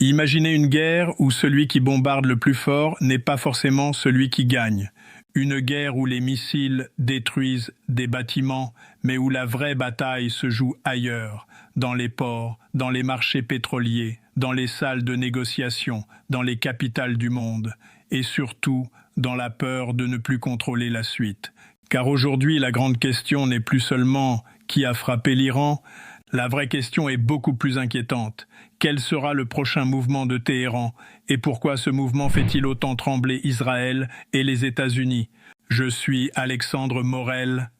Imaginez une guerre où celui qui bombarde le plus fort n'est pas forcément celui qui gagne. Une guerre où les missiles détruisent des bâtiments, mais où la vraie bataille se joue ailleurs, dans les ports, dans les marchés pétroliers, dans les salles de négociation, dans les capitales du monde, et surtout dans la peur de ne plus contrôler la suite. Car aujourd'hui, la grande question n'est plus seulement qui a frappé l'Iran, la vraie question est beaucoup plus inquiétante. Quel sera le prochain mouvement de Téhéran et pourquoi ce mouvement fait-il autant trembler Israël et les États-Unis? Je suis Alexandre Morel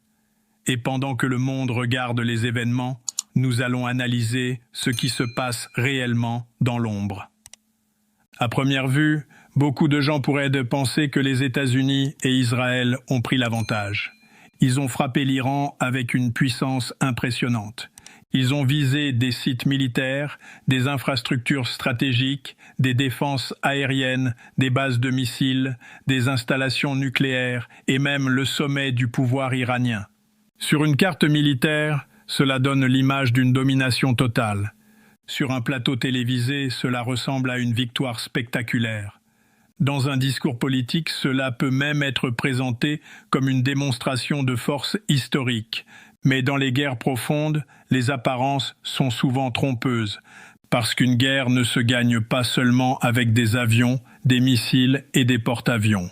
et pendant que le monde regarde les événements, nous allons analyser ce qui se passe réellement dans l'ombre. À première vue, beaucoup de gens pourraient penser que les États-Unis et Israël ont pris l'avantage. Ils ont frappé l'Iran avec une puissance impressionnante. Ils ont visé des sites militaires, des infrastructures stratégiques, des défenses aériennes, des bases de missiles, des installations nucléaires et même le sommet du pouvoir iranien. Sur une carte militaire, cela donne l'image d'une domination totale. Sur un plateau télévisé, cela ressemble à une victoire spectaculaire. Dans un discours politique, cela peut même être présenté comme une démonstration de force historique. Mais dans les guerres profondes, les apparences sont souvent trompeuses, parce qu'une guerre ne se gagne pas seulement avec des avions, des missiles et des porte-avions.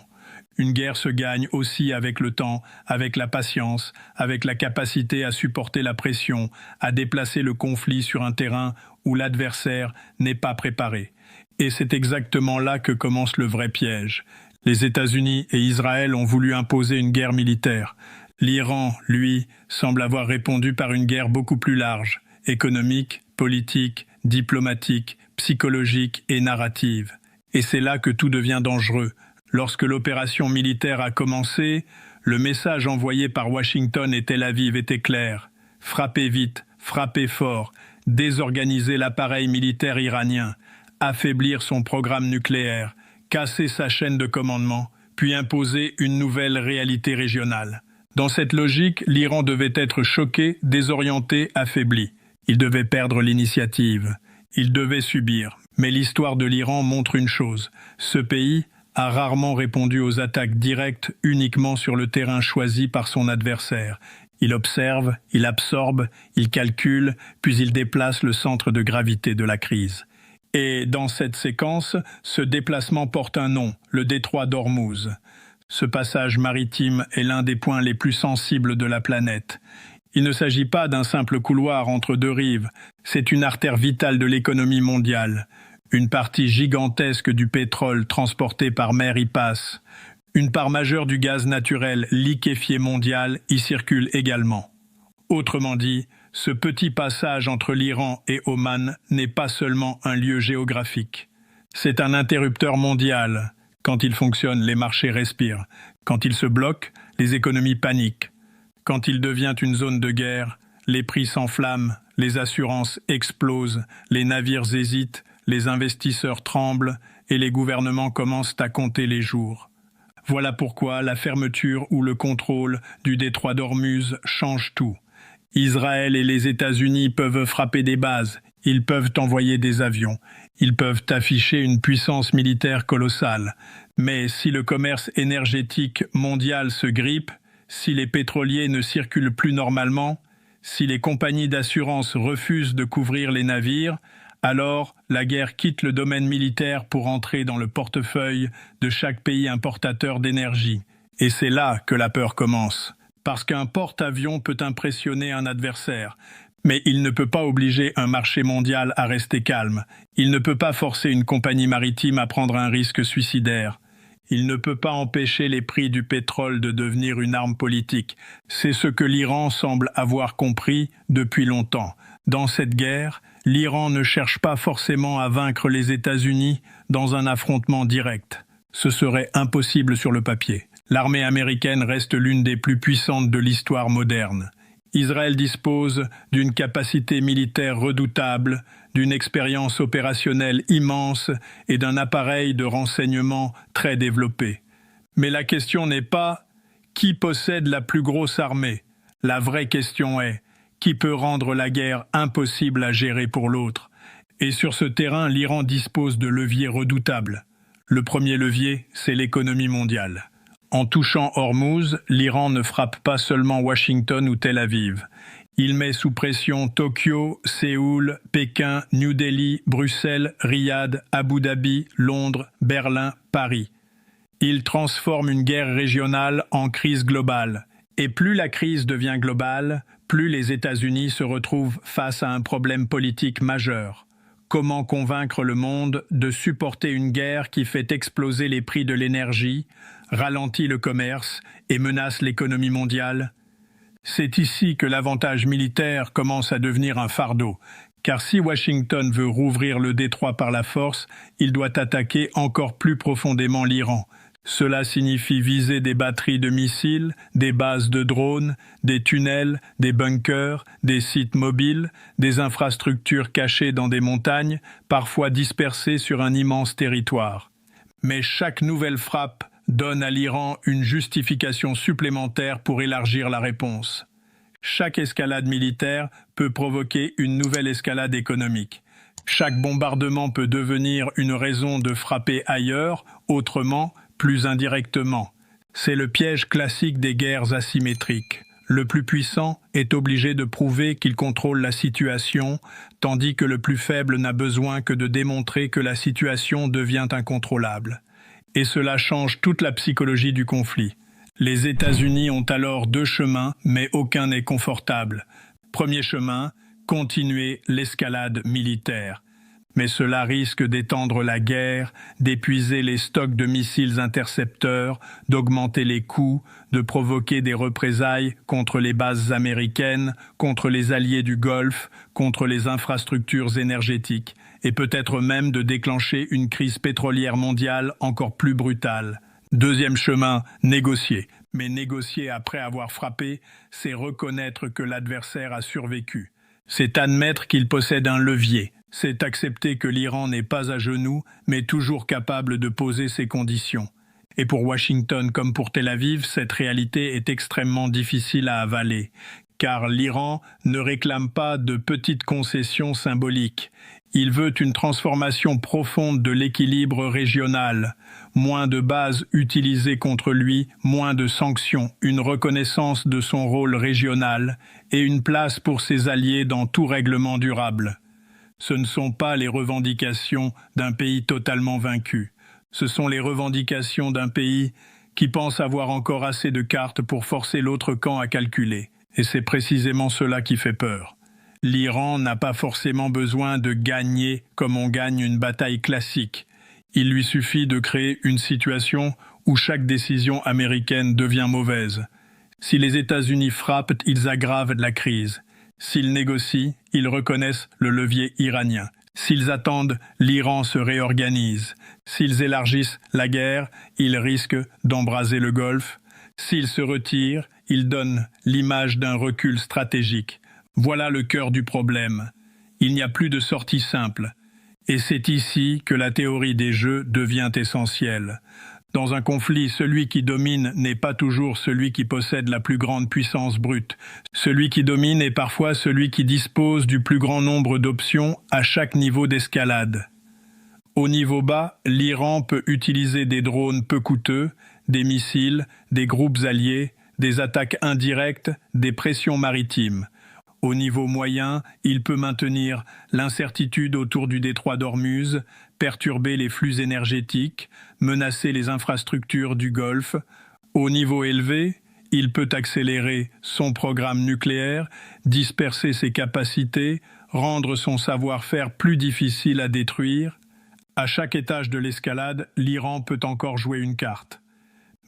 Une guerre se gagne aussi avec le temps, avec la patience, avec la capacité à supporter la pression, à déplacer le conflit sur un terrain où l'adversaire n'est pas préparé. Et c'est exactement là que commence le vrai piège. Les États-Unis et Israël ont voulu imposer une guerre militaire. L'Iran, lui, semble avoir répondu par une guerre beaucoup plus large, économique, politique, diplomatique, psychologique et narrative. Et c'est là que tout devient dangereux. Lorsque l'opération militaire a commencé, le message envoyé par Washington et Tel Aviv était clair. Frappez vite, frappez fort, désorganiser l'appareil militaire iranien, affaiblir son programme nucléaire, casser sa chaîne de commandement, puis imposer une nouvelle réalité régionale. Dans cette logique, l'Iran devait être choqué, désorienté, affaibli. Il devait perdre l'initiative. Il devait subir. Mais l'histoire de l'Iran montre une chose. Ce pays a rarement répondu aux attaques directes uniquement sur le terrain choisi par son adversaire. Il observe, il absorbe, il calcule, puis il déplace le centre de gravité de la crise. Et dans cette séquence, ce déplacement porte un nom, le détroit d'Ormuz. Ce passage maritime est l'un des points les plus sensibles de la planète. Il ne s'agit pas d'un simple couloir entre deux rives, c'est une artère vitale de l'économie mondiale. Une partie gigantesque du pétrole transporté par mer y passe. Une part majeure du gaz naturel liquéfié mondial y circule également. Autrement dit, ce petit passage entre l'Iran et Oman n'est pas seulement un lieu géographique. C'est un interrupteur mondial. Quand il fonctionne, les marchés respirent. Quand il se bloque, les économies paniquent. Quand il devient une zone de guerre, les prix s'enflamment, les assurances explosent, les navires hésitent, les investisseurs tremblent et les gouvernements commencent à compter les jours. Voilà pourquoi la fermeture ou le contrôle du détroit d'Ormuz change tout. Israël et les États-Unis peuvent frapper des bases, ils peuvent envoyer des avions, ils peuvent afficher une puissance militaire colossale. Mais si le commerce énergétique mondial se grippe, si les pétroliers ne circulent plus normalement, si les compagnies d'assurance refusent de couvrir les navires, alors la guerre quitte le domaine militaire pour entrer dans le portefeuille de chaque pays importateur d'énergie. Et c'est là que la peur commence. Parce qu'un porte-avions peut impressionner un adversaire, mais il ne peut pas obliger un marché mondial à rester calme. Il ne peut pas forcer une compagnie maritime à prendre un risque suicidaire. Il ne peut pas empêcher les prix du pétrole de devenir une arme politique. C'est ce que l'Iran semble avoir compris depuis longtemps. Dans cette guerre, l'Iran ne cherche pas forcément à vaincre les États-Unis dans un affrontement direct. Ce serait impossible sur le papier. L'armée américaine reste l'une des plus puissantes de l'histoire moderne. Israël dispose d'une capacité militaire redoutable, d'une expérience opérationnelle immense et d'un appareil de renseignement très développé. Mais la question n'est pas qui possède la plus grosse armée. La vraie question est qui peut rendre la guerre impossible à gérer pour l'autre. Et sur ce terrain, l'Iran dispose de leviers redoutables. Le premier levier, c'est l'économie mondiale. En touchant Hormuz, l'Iran ne frappe pas seulement Washington ou Tel Aviv. Il met sous pression Tokyo, Séoul, Pékin, New Delhi, Bruxelles, Riyad, Abu Dhabi, Londres, Berlin, Paris. Il transforme une guerre régionale en crise globale. Et plus la crise devient globale, plus les États-Unis se retrouvent face à un problème politique majeur. Comment convaincre le monde de supporter une guerre qui fait exploser les prix de l'énergie, ralentit le commerce et menace l'économie mondiale? C'est ici que l'avantage militaire commence à devenir un fardeau, car si Washington veut rouvrir le détroit par la force, il doit attaquer encore plus profondément l'Iran. Cela signifie viser des batteries de missiles, des bases de drones, des tunnels, des bunkers, des sites mobiles, des infrastructures cachées dans des montagnes, parfois dispersées sur un immense territoire. Mais chaque nouvelle frappe donne à l'Iran une justification supplémentaire pour élargir la réponse. Chaque escalade militaire peut provoquer une nouvelle escalade économique. Chaque bombardement peut devenir une raison de frapper ailleurs, autrement, plus indirectement. C'est le piège classique des guerres asymétriques. Le plus puissant est obligé de prouver qu'il contrôle la situation, tandis que le plus faible n'a besoin que de démontrer que la situation devient incontrôlable. Et cela change toute la psychologie du conflit. Les États-Unis ont alors deux chemins, mais aucun n'est confortable. Premier chemin, continuer l'escalade militaire. Mais cela risque d'étendre la guerre, d'épuiser les stocks de missiles intercepteurs, d'augmenter les coûts, de provoquer des représailles contre les bases américaines, contre les alliés du Golfe, contre les infrastructures énergétiques, et peut-être même de déclencher une crise pétrolière mondiale encore plus brutale. Deuxième chemin, négocier. Mais négocier après avoir frappé, c'est reconnaître que l'adversaire a survécu. C'est admettre qu'il possède un levier. C'est accepter que l'Iran n'est pas à genoux, mais toujours capable de poser ses conditions. Et pour Washington comme pour Tel Aviv, cette réalité est extrêmement difficile à avaler, car l'Iran ne réclame pas de petites concessions symboliques. Il veut une transformation profonde de l'équilibre régional, moins de bases utilisées contre lui, moins de sanctions, une reconnaissance de son rôle régional et une place pour ses alliés dans tout règlement durable. Ce ne sont pas les revendications d'un pays totalement vaincu. Ce sont les revendications d'un pays qui pense avoir encore assez de cartes pour forcer l'autre camp à calculer. Et c'est précisément cela qui fait peur. L'Iran n'a pas forcément besoin de gagner comme on gagne une bataille classique. Il lui suffit de créer une situation où chaque décision américaine devient mauvaise. Si les États-Unis frappent, ils aggravent la crise. S'ils négocient, ils reconnaissent le levier iranien. S'ils attendent, l'Iran se réorganise. S'ils élargissent la guerre, ils risquent d'embraser le Golfe. S'ils se retirent, ils donnent l'image d'un recul stratégique. Voilà le cœur du problème. Il n'y a plus de sortie simple. Et c'est ici que la théorie des jeux devient essentielle. Dans un conflit, celui qui domine n'est pas toujours celui qui possède la plus grande puissance brute. Celui qui domine est parfois celui qui dispose du plus grand nombre d'options à chaque niveau d'escalade. Au niveau bas, l'Iran peut utiliser des drones peu coûteux, des missiles, des groupes alliés, des attaques indirectes, des pressions maritimes. Au niveau moyen, il peut maintenir l'incertitude autour du détroit d'Ormuz, perturber les flux énergétiques, menacer les infrastructures du Golfe. Au niveau élevé, il peut accélérer son programme nucléaire, disperser ses capacités, rendre son savoir-faire plus difficile à détruire. À chaque étage de l'escalade, l'Iran peut encore jouer une carte.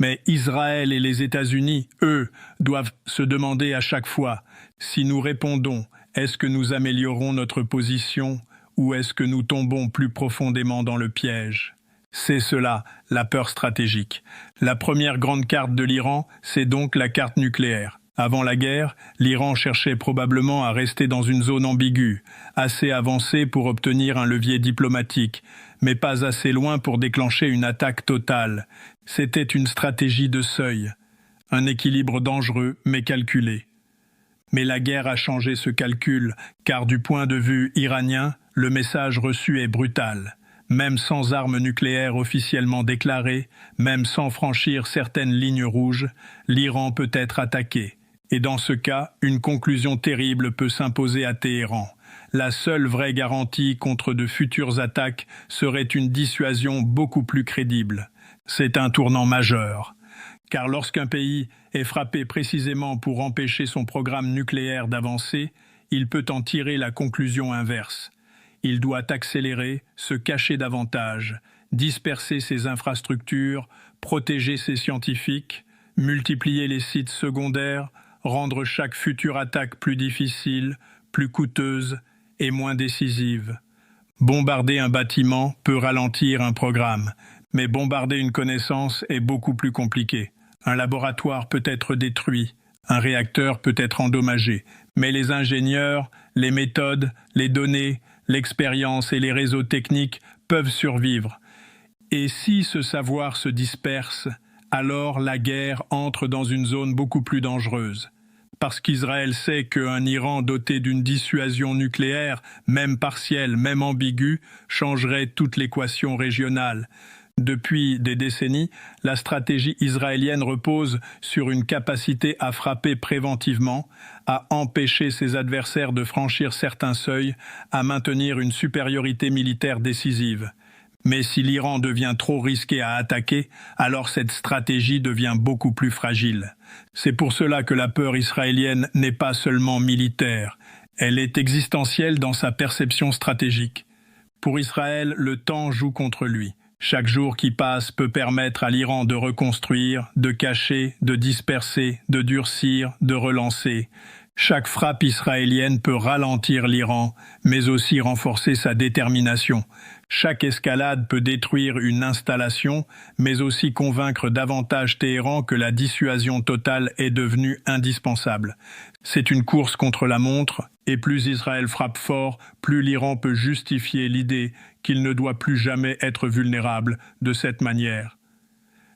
Mais Israël et les États-Unis, eux, doivent se demander à chaque fois, si nous répondons, est-ce que nous améliorons notre position ou est-ce que nous tombons plus profondément dans le piège? C'est cela, la peur stratégique. La première grande carte de l'Iran, c'est donc la carte nucléaire. Avant la guerre, l'Iran cherchait probablement à rester dans une zone ambiguë, assez avancée pour obtenir un levier diplomatique, mais pas assez loin pour déclencher une attaque totale. C'était une stratégie de seuil, un équilibre dangereux mais calculé. Mais la guerre a changé ce calcul, car du point de vue iranien, le message reçu est brutal. Même sans armes nucléaires officiellement déclarées, même sans franchir certaines lignes rouges, l'Iran peut être attaqué. Et dans ce cas, une conclusion terrible peut s'imposer à Téhéran. La seule vraie garantie contre de futures attaques serait une dissuasion beaucoup plus crédible. C'est un tournant majeur. Car lorsqu'un pays est frappé précisément pour empêcher son programme nucléaire d'avancer, il peut en tirer la conclusion inverse. Il doit accélérer, se cacher davantage, disperser ses infrastructures, protéger ses scientifiques, multiplier les sites secondaires, rendre chaque future attaque plus difficile, plus coûteuse et moins décisive. Bombarder un bâtiment peut ralentir un programme, mais bombarder une connaissance est beaucoup plus compliqué. Un laboratoire peut être détruit, un réacteur peut être endommagé, mais les ingénieurs, les méthodes, les données, l'expérience et les réseaux techniques peuvent survivre. Et si ce savoir se disperse, alors la guerre entre dans une zone beaucoup plus dangereuse. Parce qu'Israël sait qu'un Iran doté d'une dissuasion nucléaire, même partielle, même ambiguë, changerait toute l'équation régionale. Depuis des décennies, la stratégie israélienne repose sur une capacité à frapper préventivement, à empêcher ses adversaires de franchir certains seuils, à maintenir une supériorité militaire décisive. Mais si l'Iran devient trop risqué à attaquer, alors cette stratégie devient beaucoup plus fragile. C'est pour cela que la peur israélienne n'est pas seulement militaire, elle est existentielle dans sa perception stratégique. Pour Israël, le temps joue contre lui. Chaque jour qui passe peut permettre à l'Iran de reconstruire, de cacher, de disperser, de durcir, de relancer. Chaque frappe israélienne peut ralentir l'Iran, mais aussi renforcer sa détermination. Chaque escalade peut détruire une installation, mais aussi convaincre davantage Téhéran que la dissuasion totale est devenue indispensable. C'est une course contre la montre, et plus Israël frappe fort, plus l'Iran peut justifier l'idée qu'il ne doit plus jamais être vulnérable de cette manière.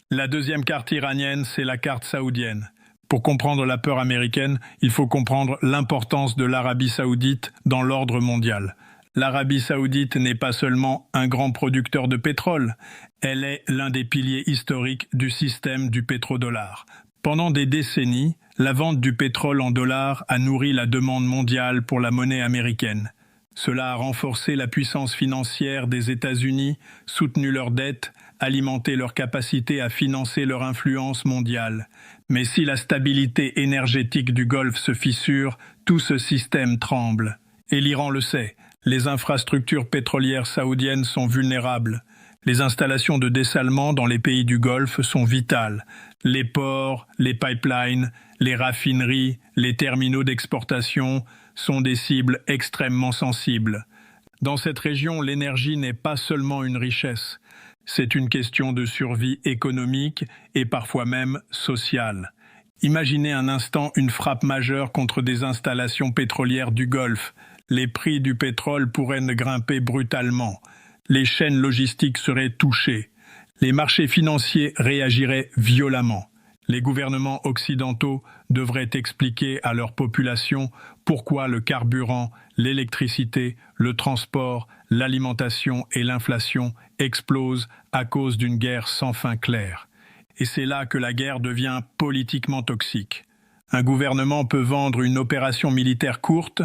La deuxième carte iranienne, c'est la carte saoudienne. Pour comprendre la peur américaine, il faut comprendre l'importance de l'Arabie saoudite dans l'ordre mondial. L'Arabie saoudite n'est pas seulement un grand producteur de pétrole, elle est l'un des piliers historiques du système du pétrodollar. Pendant des décennies, la vente du pétrole en dollars a nourri la demande mondiale pour la monnaie américaine. Cela a renforcé la puissance financière des États-Unis, soutenu leurs dettes, alimenté leur capacité à financer leur influence mondiale. Mais si la stabilité énergétique du Golfe se fissure, tout ce système tremble. Et l'Iran le sait, les infrastructures pétrolières saoudiennes sont vulnérables. Les installations de dessalement dans les pays du Golfe sont vitales. Les ports, les pipelines, les raffineries, les terminaux d'exportation sont des cibles extrêmement sensibles. Dans cette région, l'énergie n'est pas seulement une richesse. C'est une question de survie économique et parfois même sociale. Imaginez un instant une frappe majeure contre des installations pétrolières du Golfe. Les prix du pétrole pourraient grimper brutalement. Les chaînes logistiques seraient touchées. Les marchés financiers réagiraient violemment. Les gouvernements occidentaux devraient expliquer à leur population pourquoi le carburant, l'électricité, le transport, l'alimentation et l'inflation explosent à cause d'une guerre sans fin claire. Et c'est là que la guerre devient politiquement toxique. Un gouvernement peut vendre une opération militaire courte,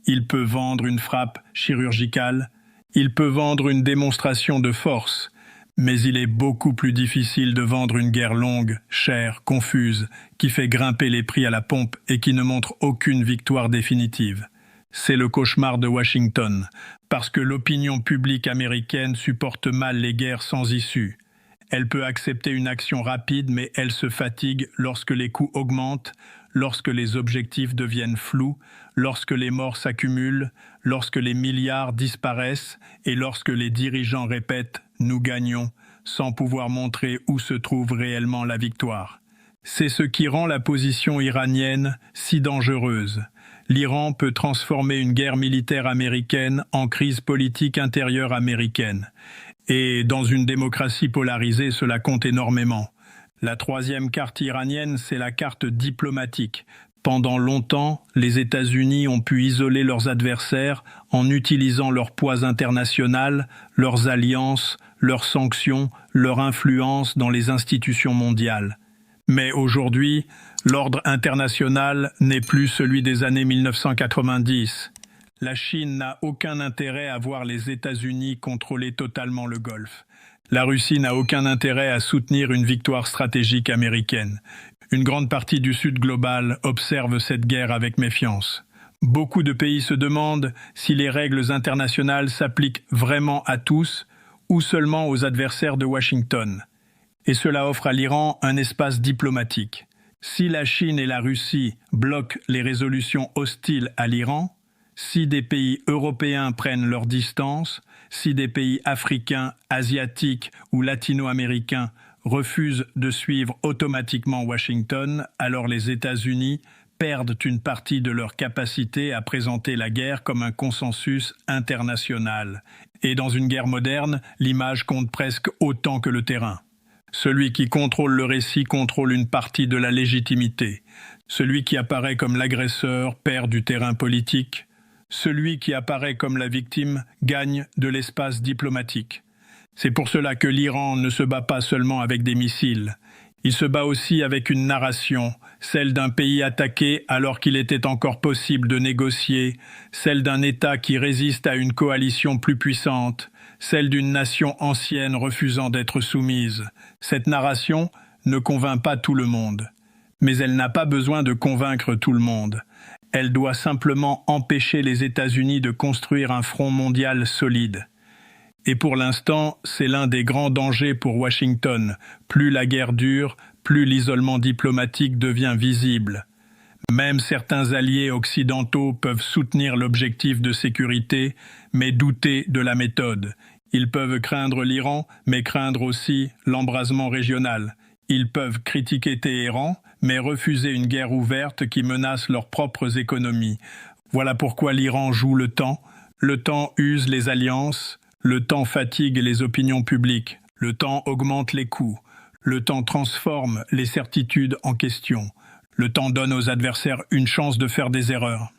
il peut vendre une frappe chirurgicale, il peut vendre une démonstration de force, mais il est beaucoup plus difficile de vendre une guerre longue, chère, confuse, qui fait grimper les prix à la pompe et qui ne montre aucune victoire définitive. C'est le cauchemar de Washington, parce que l'opinion publique américaine supporte mal les guerres sans issue. Elle peut accepter une action rapide, mais elle se fatigue lorsque les coûts augmentent, lorsque les objectifs deviennent flous, lorsque les morts s'accumulent, lorsque les milliards disparaissent et lorsque les dirigeants répètent « nous gagnons » sans pouvoir montrer où se trouve réellement la victoire. C'est ce qui rend la position iranienne si dangereuse. L'Iran peut transformer une guerre militaire américaine en crise politique intérieure américaine. Et dans une démocratie polarisée, cela compte énormément. La troisième carte iranienne, c'est la carte diplomatique, Pendant longtemps, les États-Unis ont pu isoler leurs adversaires en utilisant leur poids international, leurs alliances, leurs sanctions, leur influence dans les institutions mondiales. Mais aujourd'hui, l'ordre international n'est plus celui des années 1990. La Chine n'a aucun intérêt à voir les États-Unis contrôler totalement le Golfe. La Russie n'a aucun intérêt à soutenir une victoire stratégique américaine. Une grande partie du Sud global observe cette guerre avec méfiance. Beaucoup de pays se demandent si les règles internationales s'appliquent vraiment à tous ou seulement aux adversaires de Washington. Et cela offre à l'Iran un espace diplomatique. Si la Chine et la Russie bloquent les résolutions hostiles à l'Iran, si des pays européens prennent leur distance, si des pays africains, asiatiques ou latino-américains refusent de suivre automatiquement Washington, alors les États-Unis perdent une partie de leur capacité à présenter la guerre comme un consensus international. Et dans une guerre moderne, l'image compte presque autant que le terrain. Celui qui contrôle le récit contrôle une partie de la légitimité. Celui qui apparaît comme l'agresseur perd du terrain politique. Celui qui apparaît comme la victime gagne de l'espace diplomatique. C'est pour cela que l'Iran ne se bat pas seulement avec des missiles. Il se bat aussi avec une narration, celle d'un pays attaqué alors qu'il était encore possible de négocier, celle d'un État qui résiste à une coalition plus puissante, celle d'une nation ancienne refusant d'être soumise. Cette narration ne convainc pas tout le monde. Mais elle n'a pas besoin de convaincre tout le monde. Elle doit simplement empêcher les États-Unis de construire un front mondial solide. Et pour l'instant, c'est l'un des grands dangers pour Washington. Plus la guerre dure, plus l'isolement diplomatique devient visible. Même certains alliés occidentaux peuvent soutenir l'objectif de sécurité, mais douter de la méthode. Ils peuvent craindre l'Iran, mais craindre aussi l'embrasement régional. Ils peuvent critiquer Téhéran, mais refuser une guerre ouverte qui menace leurs propres économies. Voilà pourquoi l'Iran joue le temps. Le temps use les alliances. Le temps fatigue les opinions publiques, le temps augmente les coûts, le temps transforme les certitudes en questions, le temps donne aux adversaires une chance de faire des erreurs.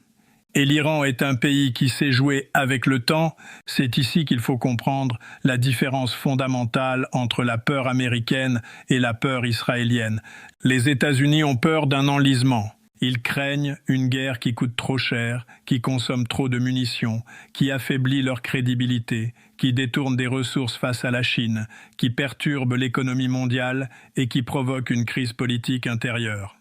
Et l'Iran est un pays qui sait jouer avec le temps, c'est ici qu'il faut comprendre la différence fondamentale entre la peur américaine et la peur israélienne. Les États-Unis ont peur d'un enlisement. Ils craignent une guerre qui coûte trop cher, qui consomme trop de munitions, qui affaiblit leur crédibilité, qui détourne des ressources face à la Chine, qui perturbe l'économie mondiale et qui provoque une crise politique intérieure.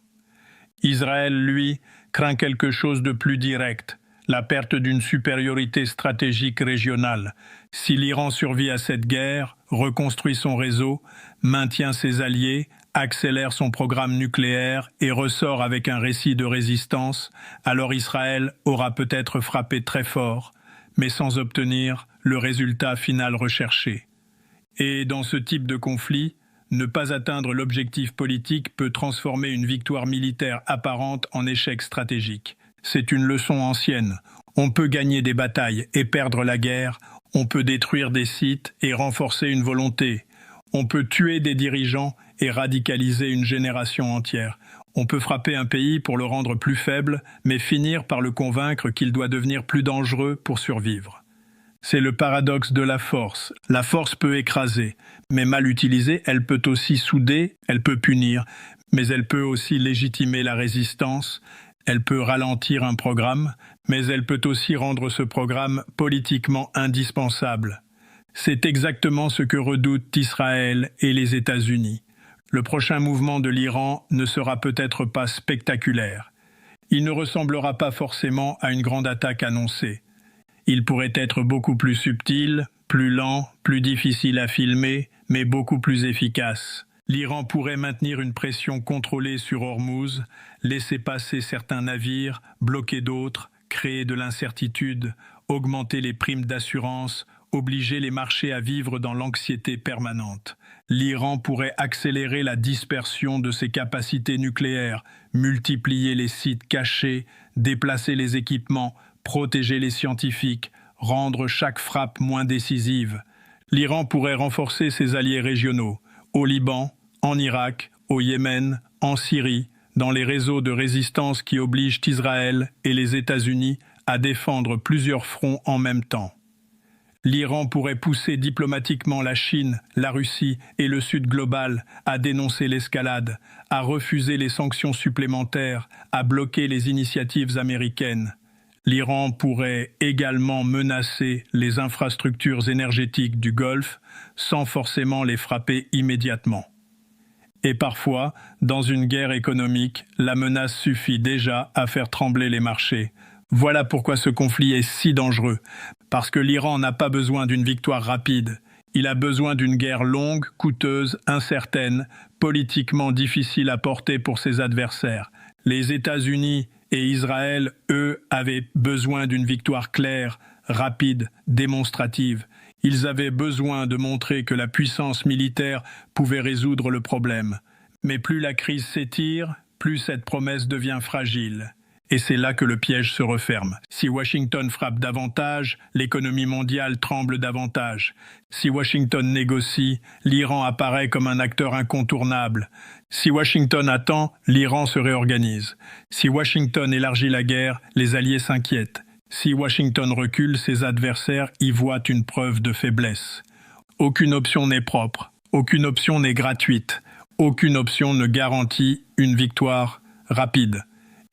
Israël, lui, craint quelque chose de plus direct, la perte d'une supériorité stratégique régionale. Si l'Iran survit à cette guerre, reconstruit son réseau, maintient ses alliés, accélère son programme nucléaire et ressort avec un récit de résistance, alors Israël aura peut-être frappé très fort, mais sans obtenir le résultat final recherché. Et dans ce type de conflit, ne pas atteindre l'objectif politique peut transformer une victoire militaire apparente en échec stratégique. C'est une leçon ancienne. On peut gagner des batailles et perdre la guerre, on peut détruire des sites et renforcer une volonté. On peut tuer des dirigeants et radicaliser une génération entière. On peut frapper un pays pour le rendre plus faible, mais finir par le convaincre qu'il doit devenir plus dangereux pour survivre. C'est le paradoxe de la force. La force peut écraser, mais mal utilisée, elle peut aussi souder, elle peut punir, mais elle peut aussi légitimer la résistance, elle peut ralentir un programme, mais elle peut aussi rendre ce programme politiquement indispensable. C'est exactement ce que redoutent Israël et les États-Unis. Le prochain mouvement de l'Iran ne sera peut-être pas spectaculaire. Il ne ressemblera pas forcément à une grande attaque annoncée. Il pourrait être beaucoup plus subtil, plus lent, plus difficile à filmer, mais beaucoup plus efficace. L'Iran pourrait maintenir une pression contrôlée sur Hormuz, laisser passer certains navires, bloquer d'autres, créer de l'incertitude, augmenter les primes d'assurance, obliger les marchés à vivre dans l'anxiété permanente. L'Iran pourrait accélérer la dispersion de ses capacités nucléaires, multiplier les sites cachés, déplacer les équipements, protéger les scientifiques, rendre chaque frappe moins décisive. L'Iran pourrait renforcer ses alliés régionaux, au Liban, en Irak, au Yémen, en Syrie, dans les réseaux de résistance qui obligent Israël et les États-Unis à défendre plusieurs fronts en même temps. L'Iran pourrait pousser diplomatiquement la Chine, la Russie et le Sud global à dénoncer l'escalade, à refuser les sanctions supplémentaires, à bloquer les initiatives américaines. L'Iran pourrait également menacer les infrastructures énergétiques du Golfe sans forcément les frapper immédiatement. Et parfois, dans une guerre économique, la menace suffit déjà à faire trembler les marchés. Voilà pourquoi ce conflit est si dangereux. Parce que l'Iran n'a pas besoin d'une victoire rapide. Il a besoin d'une guerre longue, coûteuse, incertaine, politiquement difficile à porter pour ses adversaires. Les États-Unis et Israël, eux, avaient besoin d'une victoire claire, rapide, démonstrative. Ils avaient besoin de montrer que la puissance militaire pouvait résoudre le problème. Mais plus la crise s'étire, plus cette promesse devient fragile. Et c'est là que le piège se referme. Si Washington frappe davantage, l'économie mondiale tremble davantage. Si Washington négocie, l'Iran apparaît comme un acteur incontournable. Si Washington attend, l'Iran se réorganise. Si Washington élargit la guerre, les alliés s'inquiètent. Si Washington recule, ses adversaires y voient une preuve de faiblesse. Aucune option n'est propre, aucune option n'est gratuite, aucune option ne garantit une victoire rapide.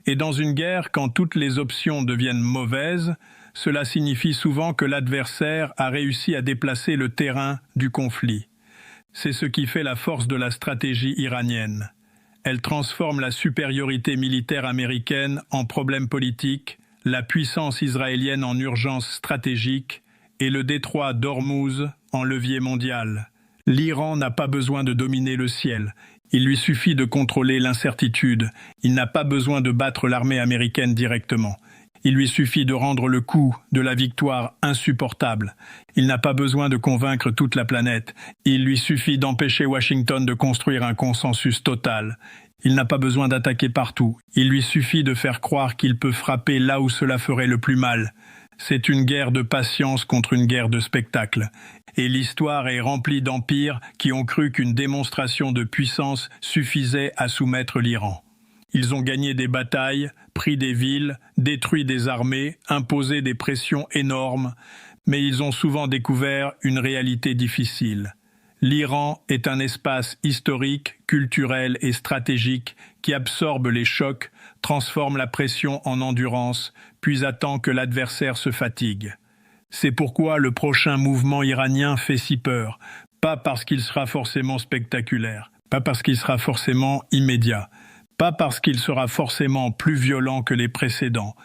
Et dans une guerre, quand toutes les options deviennent mauvaises, cela signifie souvent que l'adversaire a réussi à déplacer le terrain du conflit. C'est ce qui fait la force de la stratégie iranienne. Elle transforme la supériorité militaire américaine en problème politique, la puissance israélienne en urgence stratégique et le détroit d'Ormuz en levier mondial. L'Iran n'a pas besoin de dominer le ciel. Il lui suffit de contrôler l'incertitude. Il n'a pas besoin de battre l'armée américaine directement. Il lui suffit de rendre le coût de la victoire insupportable. Il n'a pas besoin de convaincre toute la planète. Il lui suffit d'empêcher Washington de construire un consensus total. Il n'a pas besoin d'attaquer partout. Il lui suffit de faire croire qu'il peut frapper là où cela ferait le plus mal. C'est une guerre de patience contre une guerre de spectacle. Et l'histoire est remplie d'empires qui ont cru qu'une démonstration de puissance suffisait à soumettre l'Iran. Ils ont gagné des batailles, pris des villes, détruit des armées, imposé des pressions énormes, mais ils ont souvent découvert une réalité difficile. L'Iran est un espace historique, culturel et stratégique qui absorbe les chocs, transforme la pression en endurance, puis attend que l'adversaire se fatigue. C'est pourquoi le prochain mouvement iranien fait si peur, pas parce qu'il sera forcément spectaculaire, pas parce qu'il sera forcément immédiat, pas parce qu'il sera forcément plus violent que les précédents,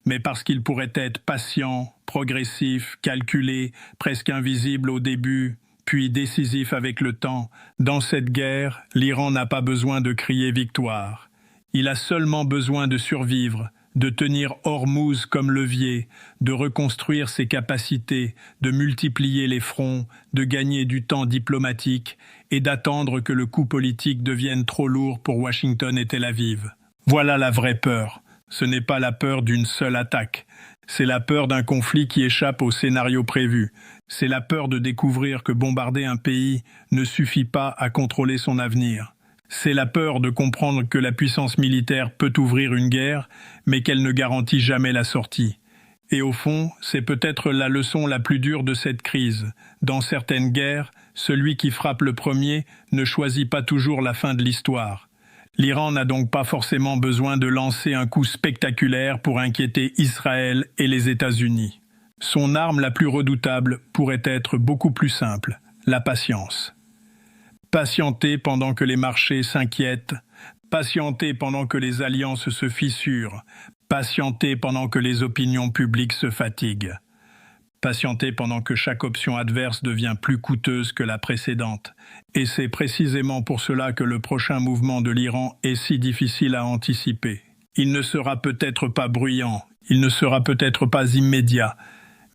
mais parce qu'il pourrait être patient, progressif, calculé, presque invisible au début, puis décisif avec le temps. Dans cette guerre, l'Iran n'a pas besoin de crier victoire. Il a seulement besoin de survivre, de tenir Ormuz comme levier, de reconstruire ses capacités, de multiplier les fronts, de gagner du temps diplomatique et d'attendre que le coup politique devienne trop lourd pour Washington et Tel Aviv. Voilà la vraie peur. Ce n'est pas la peur d'une seule attaque. C'est la peur d'un conflit qui échappe au scénario prévu. C'est la peur de découvrir que bombarder un pays ne suffit pas à contrôler son avenir. C'est la peur de comprendre que la puissance militaire peut ouvrir une guerre, mais qu'elle ne garantit jamais la sortie. Et au fond, c'est peut-être la leçon la plus dure de cette crise. Dans certaines guerres, celui qui frappe le premier ne choisit pas toujours la fin de l'histoire. L'Iran n'a donc pas forcément besoin de lancer un coup spectaculaire pour inquiéter Israël et les États-Unis. Son arme la plus redoutable pourrait être beaucoup plus simple, la patience. Patienter pendant que les marchés s'inquiètent, patienter pendant que les alliances se fissurent, patienter pendant que les opinions publiques se fatiguent, patienter pendant que chaque option adverse devient plus coûteuse que la précédente. Et c'est précisément pour cela que le prochain mouvement de l'Iran est si difficile à anticiper. Il ne sera peut-être pas bruyant, il ne sera peut-être pas immédiat,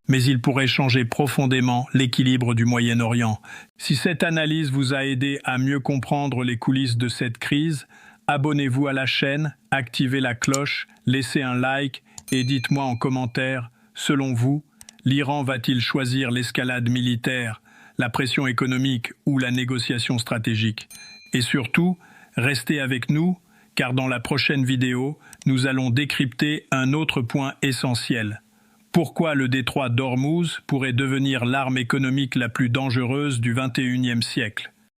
mais il pourrait changer profondément l'équilibre du Moyen-Orient. Si cette analyse vous a aidé à mieux comprendre les coulisses de cette crise, abonnez-vous à la chaîne, activez la cloche, laissez un like et dites-moi en commentaire, selon vous, l'Iran va-t-il choisir l'escalade militaire, la pression économique ou la négociation stratégique? Et surtout, restez avec nous, car dans la prochaine vidéo, nous allons décrypter un autre point essentiel. Pourquoi le détroit d'Ormuz pourrait devenir l'arme économique la plus dangereuse du XXIe siècle?